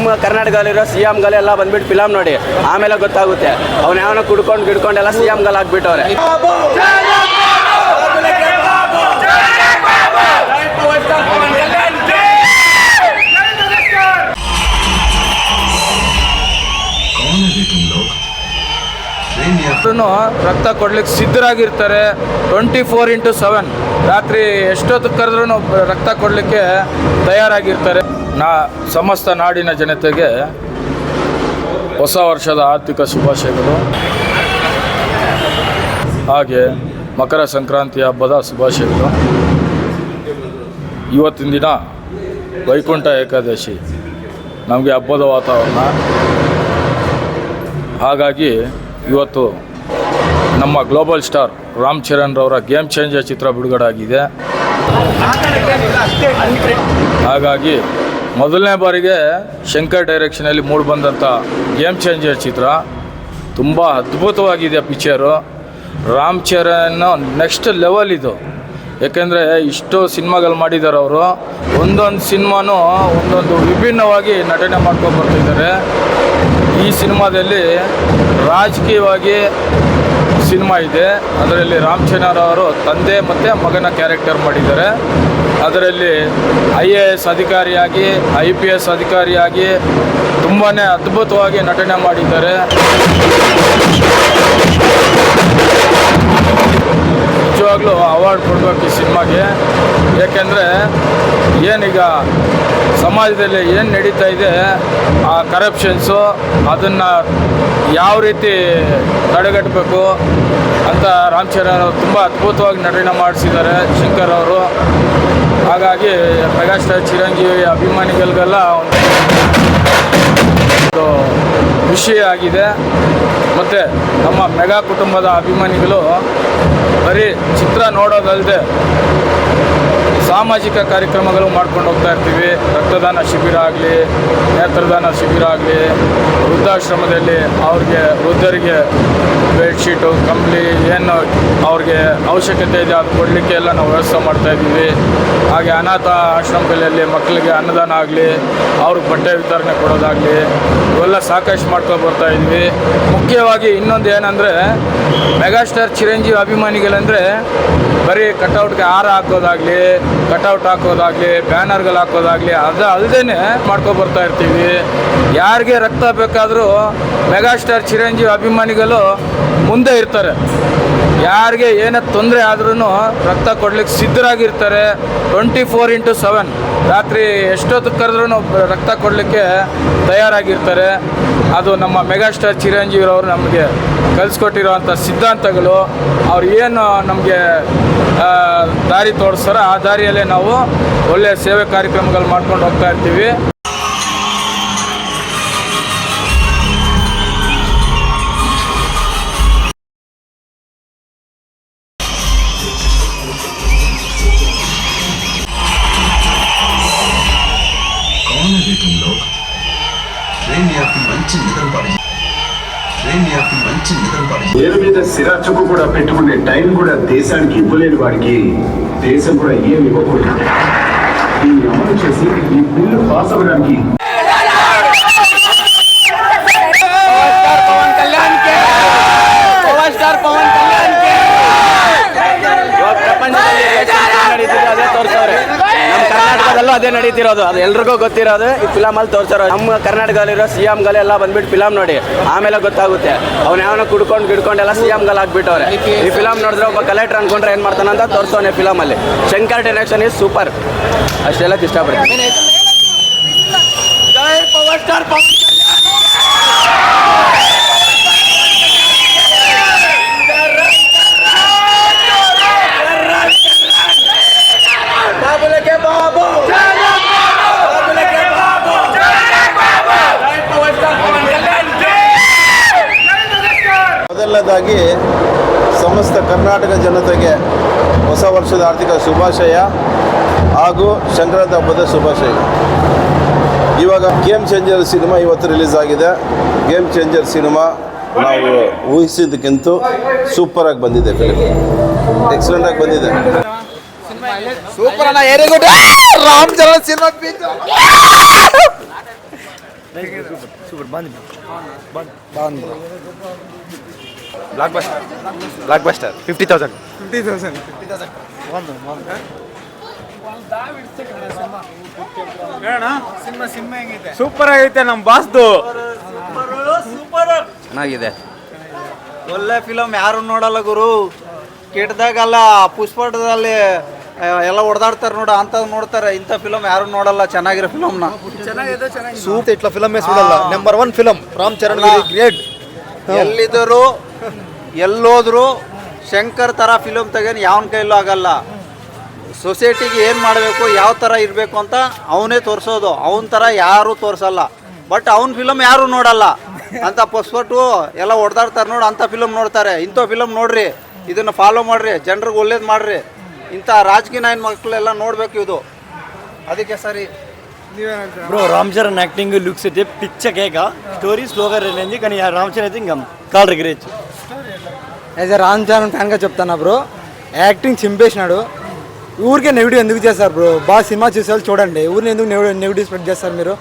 ನಮ್ಮ ಕರ್ನಾಟಕದಲ್ಲಿರೋ CMಗಳೆಲ್ಲ ಬಂದ್ಬಿಟ್ಟು ಫಿಲಮ್ ನೋಡಿ, ಆಮೇಲೆ ಗೊತ್ತಾಗುತ್ತೆ ಅವ್ನು ಯಾವನ ಗಿಡ್ಕೊಂಡೆಲ್ಲ CMಗಳು ಆಗ್ಬಿಟ್ಟವ್ರೆ. ರಕ್ತ ಕೊಡ್ಲಿಕ್ಕೆ ಸಿದ್ಧರಾಗಿರ್ತಾರೆ. 24x7 ರಾತ್ರಿ ಎಷ್ಟೊತ್ತು ಕರೆದ್ರೂ ರಕ್ತ ಕೊಡಲಿಕ್ಕೆ ತಯಾರಾಗಿರ್ತಾರೆ. ಸಮಸ್ತ ನಾಡಿನ ಜನತೆಗೆ ಹೊಸ ವರ್ಷದ ಆರ್ಥಿಕ ಶುಭಾಶಯಗಳು, ಹಾಗೆ ಮಕರ ಸಂಕ್ರಾಂತಿ ಹಬ್ಬದ ಶುಭಾಶಯಗಳು. ಇವತ್ತಿನ ದಿನ ವೈಕುಂಠ ಏಕಾದಶಿ, ನಮಗೆ ಹಬ್ಬದ ವಾತಾವರಣ. ಹಾಗಾಗಿ ಇವತ್ತು ನಮ್ಮ ಗ್ಲೋಬಲ್ ಸ್ಟಾರ್ ರಾಮ್ ಚರಣ್ ರವರ ಗೇಮ್ ಚೇಂಜರ್ ಚಿತ್ರ ಬಿಡುಗಡೆ ಆಗಿದೆ. ಹಾಗಾಗಿ ಮೊದಲನೇ ಬಾರಿಗೆ ಶಂಕರ್ ಡೈರೆಕ್ಷನಲ್ಲಿ ಮೂಡಿಬಂದಂಥ ಗೇಮ್ ಚೇಂಜರ್ ಚಿತ್ರ ತುಂಬ ಅದ್ಭುತವಾಗಿದೆ. Picture Ram Charan next level ಇದು. ಯಾಕೆಂದರೆ ಇಷ್ಟು ಸಿನಿಮಾಗಳು ಮಾಡಿದ್ದಾರೆ ಅವರು. ಒಂದೊಂದು ಸಿನಿಮಾನೂ ಒಂದೊಂದು ವಿಭಿನ್ನವಾಗಿ ನಟನೆ ಮಾಡ್ಕೊಂಡು ಬರ್ತಿದ್ದಾರೆ. ಈ ಸಿನಿಮಾದಲ್ಲಿ ರಾಜಕೀಯವಾಗಿ ಸಿನಿಮಾ ಇದೆ. ಅದರಲ್ಲಿ ರಾಮ್ ಚರಣ್ ಅವರು ತಂದೆ ಮತ್ತು ಮಗನ ಕ್ಯಾರೆಕ್ಟರ್ ಮಾಡಿದ್ದಾರೆ. ಅದರಲ್ಲಿ IAS ಅಧಿಕಾರಿಯಾಗಿ, IPS ಅಧಿಕಾರಿಯಾಗಿ ತುಂಬಾ ಅದ್ಭುತವಾಗಿ ನಟನೆ ಮಾಡಿದ್ದಾರೆ. ನಿಜವಾಗ್ಲೂ ಅವಾರ್ಡ್ ಕೊಡಬೇಕು ಈ ಸಿನಿಮಾಗೆ. ಏಕೆಂದರೆ ಏನೀಗ ಸಮಾಜದಲ್ಲಿ ಏನು ನಡೀತಾ ಇದೆ, ಆ ಕರಪ್ಷನ್ಸು, ಅದನ್ನು ಯಾವ ರೀತಿ ತಡೆಗಟ್ಟಬೇಕು ಅಂತ ರಾಮ್ ಚರಣ್ ಅವರು ತುಂಬ ಅದ್ಭುತವಾಗಿ ನಟನೆ ಮಾಡಿಸಿದ್ದಾರೆ, ಶಂಕರ್ ಅವರು. ಹಾಗಾಗಿ ಮೆಗಾಸ್ಟಾರ್ ಚಿರಂಜೀವಿ ಅಭಿಮಾನಿಗಳಿಗೆಲ್ಲ ಒಂದು ಖುಷಿ ಆಗಿದೆ. ಮತ್ತು ನಮ್ಮ ಮೆಗಾ ಕುಟುಂಬದ ಅಭಿಮಾನಿಗಳು ಬರೀ ಚಿತ್ರ ನೋಡೋದಲ್ಲದೆ ಸಾಮಾಜಿಕ ಕಾರ್ಯಕ್ರಮಗಳು ಮಾಡ್ಕೊಂಡು ಹೋಗ್ತಾ ಇರ್ತೀವಿ. ರಕ್ತದಾನ ಶಿಬಿರ ಆಗಲಿ, ನೇತ್ರದಾನ ಶಿಬಿರ ಆಗಲಿ, ವೃದ್ಧಾಶ್ರಮದಲ್ಲಿ ವೃದ್ಧರಿಗೆ ಬೆಡ್ಶೀಟು, ಕಂಬಳಿ ಏನು ಅವ್ರಿಗೆ ಅವಶ್ಯಕತೆ ಇದೆ ಅದು ಕೊಡಲಿಕ್ಕೆ ಎಲ್ಲ ನಾವು ವ್ಯವಸ್ಥೆ ಮಾಡ್ತಾಯಿದ್ದೀವಿ. ಹಾಗೆ ಅನಾಥ ಆಶ್ರಮಗಳಲ್ಲಿ ಮಕ್ಕಳಿಗೆ ಅನ್ನದಾನ ಆಗಲಿ, ಅವ್ರಿಗೆ ಬಟ್ಟೆ ವಿತರಣೆ ಕೊಡೋದಾಗಲಿ, ಇವೆಲ್ಲ ಸಾಕಷ್ಟು ಮಾಡ್ಕೊಂಡು ಬರ್ತಾಯಿದ್ವಿ. ಮುಖ್ಯವಾಗಿ ಇನ್ನೊಂದು ಏನಂದರೆ, ಮೆಗಾಸ್ಟಾರ್ ಚಿರಂಜೀವಿ ಅಭಿಮಾನಿಗಳಂದರೆ ಬರೀ ಕಟೌಟ್ಗೆ ಹಾರ ಹಾಕೋದಾಗಲಿ, ಕಟೌಟ್ ಹಾಕೋದಾಗಲಿ, ಬ್ಯಾನರ್ಗಳು ಹಾಕೋದಾಗಲಿ ಅದು ಅಲ್ಲದೇ ಮಾಡ್ಕೊಬರ್ತಾ ಇರ್ತೀವಿ. ಯಾರಿಗೆ ರಕ್ತ ಬೇಕಾದರೂ ಮೆಗಾಸ್ಟಾರ್ ಚಿರಂಜೀವಿ ಅಭಿಮಾನಿಗಳು ಮುಂದೆ ಇರ್ತಾರೆ. ಯಾರಿಗೆ ಏನೇ ತೊಂದರೆ ಆದ್ರೂ ರಕ್ತ ಕೊಡ್ಲಿಕ್ಕೆ ಸಿದ್ಧರಾಗಿರ್ತಾರೆ. 24x7 ರಾತ್ರಿ ಎಷ್ಟೊತ್ತು ಕರೆದ್ರೂ ರಕ್ತ ಕೊಡಲಿಕ್ಕೆ ತಯಾರಾಗಿರ್ತಾರೆ. ಅದು ನಮ್ಮ ಮೆಗಾಸ್ಟಾರ್ ಚಿರಂಜೀವಿರವರು ನಮಗೆ ಕಲಿಸ್ಕೊಟ್ಟಿರೋವಂಥ ಸಿದ್ಧಾಂತಗಳು. ಅವ್ರು ಏನು ನಮಗೆ ದಾರಿ ತೋರಿಸ್ತಾರೋ ಆ ದಾರಿಯಲ್ಲೇ ನಾವು ಒಳ್ಳೆಯ ಸೇವೆ ಕಾರ್ಯಕ್ರಮಗಳು ಮಾಡ್ಕೊಂಡು ಹೋಗ್ತಾ ಇರ್ತೀವಿ. పేరు మీద సిరాచుకు కూడా పెట్టుకునే టైం కూడా దేశానికి ఇవ్వలేని వాడికి దేశం కూడా ఏమి ఇవ్వకూడదు. దీన్ని అమలు చేసి ఈ బిల్లు పాస్ అవ్వడానికి ಅದೇ ನಡೀತಿರೋದು, ಅದು ಎಲ್ರಿಗೂ ಗೊತ್ತಿರೋದು. ಈ ಫಿಲಮಲ್ಲಿ ತೋರಿಸಿರೋ ನಮ್ಮ ಕರ್ನಾಟಕದಲ್ಲಿರೋ CMಗಳೆಲ್ಲ ಬಂದ್ಬಿಟ್ಟು ಫಿಲಮ್ ನೋಡಿ, ಆಮೇಲೆ ಗೊತ್ತಾಗುತ್ತೆ ಅವ್ನು ಯಾವನ ಗಿಡ್ಕೊಂಡೆಲ್ಲ CMಗಳು ಆಗ್ಬಿಟ್ಟವ್ರೆ. ಈ ಫಿಲಮ್ ನೋಡಿದ್ರೆ ಒಬ್ಬ ಕಲೆಕ್ಟರ್ ಅನ್ಕೊಂಡ್ರೆ ಏನು ಮಾಡ್ತಾನಂತ ತೋರಿಸೋನೆ ಫಿಲಮಲ್ಲಿ. Shankar direction is super. ಅಷ್ಟೆಲ್ಲ ಇಷ್ಟಪಡ್ತೀನಿ. ಜೈ ಪವರ್ ಸ್ಟಾರ್ ಪವನ್ ಮೊದಲನೇದಾಗಿ ಸಮಸ್ತ ಕರ್ನಾಟಕ ಜನತೆಗೆ ಹೊಸ ವರ್ಷದ ಆರ್ಥಿಕ ಶುಭಾಶಯ ಹಾಗೂ ಸಂಕ್ರಾಂತಿ ಹಬ್ಬದ ಶುಭಾಶಯ. ಇವಾಗ ಗೇಮ್ ಚೇಂಜರ್ ಸಿನಿಮಾ ಇವತ್ತು ರಿಲೀಸ್ ಆಗಿದೆ. ಗೇಮ್ ಚೇಂಜರ್ ಸಿನಿಮಾ ನಾವು ಊಹಿಸಿದ್ದಕ್ಕಿಂತ ಸೂಪರಾಗಿ ಬಂದಿದೆ. ಫಿಲ್ಮ್ ಎಕ್ಸಲೆಂಟ್ ಆಗಿ ಬಂದಿದೆ. ಸೂಪರ್ ಅಣ್ಣ, very good. Ram Charan cinema super బాగుంది బ్లాక్ బస్టర్ 50,000 ಸೂಪರ್ ಆಗೈತೆ ನಮ್ಮ ಬಾಸ್ದು ಚೆನ್ನಾಗಿದೆ. ಒಳ್ಳೆ ಫಿಲಮ್ ಯಾರು ನೋಡಲ್ಲ ಗುರು. ಕೆಟ್ಟದಾಗಲ್ಲ, ಪುಷ್ಪದಲ್ಲಿ ಎಲ್ಲ ಹೊಡೆದಾಡ್ತಾರೆ ನೋಡ, ಅಂಥದ್ದು ನೋಡ್ತಾರೆ. ಇಂಥ ಫಿಲಮ್ ಯಾರು ನೋಡಲ್ಲ, ಚೆನ್ನಾಗಿರೋ ಫಿಲಮ್ನ. ಸೂಪರ್ ಇಟ್ಲ ಫಿಲಮ್ ಸುಡಲ್ಲ. Number 1 film Ram Charan great. ಎಲ್ಲಿದ್ದರು ಎಲ್ಲೋದ್ರು ಶಂಕರ್ ಥರ ಫಿಲಮ್ ತೆಗೇನು ಯಾವನ ಕೈಲೂ ಆಗಲ್ಲ. ಸೊಸೈಟಿಗೆ ಏನು ಮಾಡಬೇಕು, ಯಾವ ಥರ ಇರಬೇಕು ಅಂತ ಅವನೇ ತೋರಿಸೋದು. ಅವನ ಥರ ಯಾರೂ ತೋರಿಸಲ್ಲ. ಬಟ್ ಅವ್ನ ಫಿಲಮ್ ಯಾರೂ ನೋಡಲ್ಲ. ಅಂತ ಪಸ್ಪಟ್ಟು ಎಲ್ಲ ಹೊಡೆದಾಡ್ತಾರೆ ನೋಡಿ, ಅಂಥ ಫಿಲಮ್ ನೋಡ್ತಾರೆ. ಇಂಥ ಫಿಲಮ್ ನೋಡ್ರಿ, ಇದನ್ನು ಫಾಲೋ ಮಾಡಿರಿ, ಜನರಿಗೆ ಒಳ್ಳೇದು ಮಾಡಿರಿ. ಇಂಥ ರಾಜಕೀಯ ನಾಯನ ಮಕ್ಕಳೆಲ್ಲ ನೋಡಬೇಕು ಇದು. ಅದಕ್ಕೆ ಸರಿ. Bro Ram Charan acting looks అయితే పిచ్చ కేక. స్టోరీ స్లోగా వెళ్ళింది కానీ రామ్ చరణ్ అయితే ఇంకా కాల్ regret. As a Ram Charan ఫ్యాన్గా చెప్తాను బ్రో, యాక్టింగ్ చింపేసినాడు. ఊరికే నెగిటివ్ ఎందుకు చేస్తారు బ్రో? బాగా సినిమా చూసే వాళ్ళు చూడండి, ఊరిని ఎందుకు నెగిటివ్ స్ప్రెడ్ చేస్తారు మీరు?